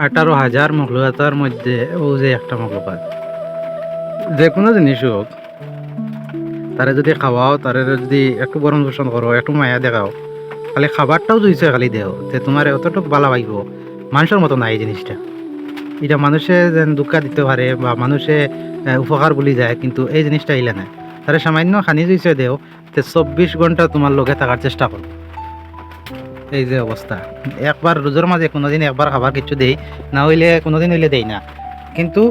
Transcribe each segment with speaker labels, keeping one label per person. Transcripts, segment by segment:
Speaker 1: 18,000 মখলুকাতের মধ্যে ও যে একটা মখলুকাত, যে কোনো জিনিস হোক, তারে যদি খাওয়াও, তারে যদি একটু বরণ পোষণ করো, একটু মায়া দেখাও, খালি খাবারটাও জুইছে খালি দেও, তে তোমার অতটুকু ভালো পাইব। মানুষের মতো না এই জিনিসটা। এটা মানুষে যেন দুঃখা দিতে পারে বা মানুষে উপকার বলি যায়, কিন্তু এই জিনিসটা ইলে না। তারে সামান্য খানি জুইছে দেও, তে 24 ঘন্টা তোমার লগে থাকার চেষ্টা করো। এই যে অবস্থা, একবার রোজের মাঝে কোনোদিন একবার খাবার কিছু দেই না, হইলে কোনোদিন হইলে দেই না, কিন্তু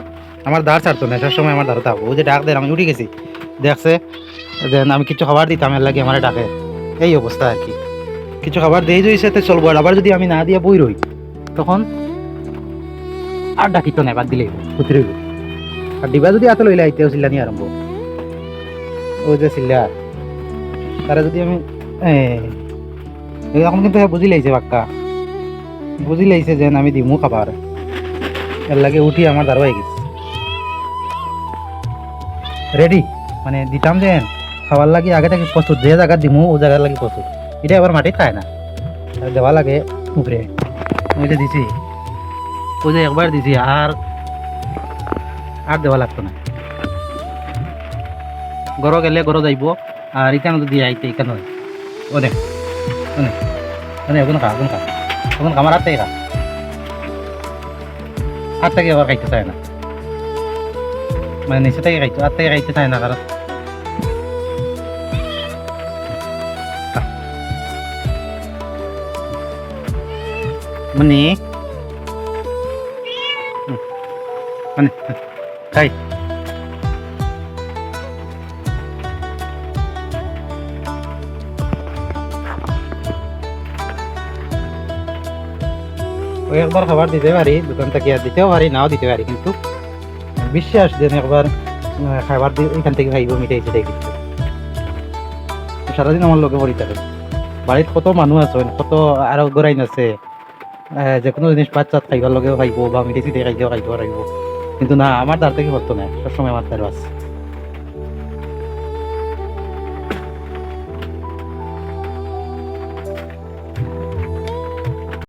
Speaker 1: আমার দাঁড় ছাড়তো না, সবসময় আমার দাঁড় থাকবো। ওই যে ডাক দেয়, আমি উঠে গেছি, দেখছে যে আমি কিছু খাবার দিতাম, এর লাগে আমার ডাকে। এই অবস্থা আর কি, কিছু খাবার দিয়ে দিয়েছে তো চলবো, আর আবার যদি আমি না দিয়ে বই রই, তখন আর ডাকিত না, বাদ দিলেই পুত্র রইল। আর ডিবা যদি হাতে লইলে আইতেও চিল্লানি আরম্ভ, ওই যে চিল্লা, তারা যদি আমি এখন কিন্তু বুঝি লাইছে বাক্কা, বুঝি লাইছে যে আমি দিমু খাবার, এর লাগে উঠি আমার দাঁড় হয়ে গেছে রেডি। মানে দিতাম যে খাবার লাগে আগে থেকে প্রস্তুত, যে জায়গা দিমু ও জায়গার লাগে প্রস্তুত। এটা আবার মাটি খায় না, দেওয়া লাগে উপরে। ওই যে দিছি, ওই যে একবার দিছি, আর আর দেওয়া লাগতো না। গরো গেলে গরো যাইব, আর এখানে যদি আইতে এখানে ও দেখ, ওনে ওনে ওগুলো খা, ওগুলো খা, ওগুলো খামার হাত থেকে খা, হাত থেকে আবার খাইতে চায় না, মানে নিচে থেকে খাইতো, হাত থেকে খাইতে চায় না, কারণ মানে মানে খাই। ওই একবার খাবার দিতে পারি দোকান থেকে, আর দিতেও পারি, নাও দিতে পারি, কিন্তু বিশ্বাস যেন একবার খাবার এখান থেকে খাইব, মিটাই সেটাই কিন্তু সারাদিন আমার লোকে পড়ি থাকে। বাড়িত কত মানুষ আছে, কত আরো গড়াইন আছে, যে কোনো জিনিস বাচ্চা খাইবার লগেও খাইব বা মিটাই চিটাই খাইতেও খাইতে পারিব, কিন্তু না, আমার দ্বার থেকে হতো না, সবসময় আমার দ্বার আছে।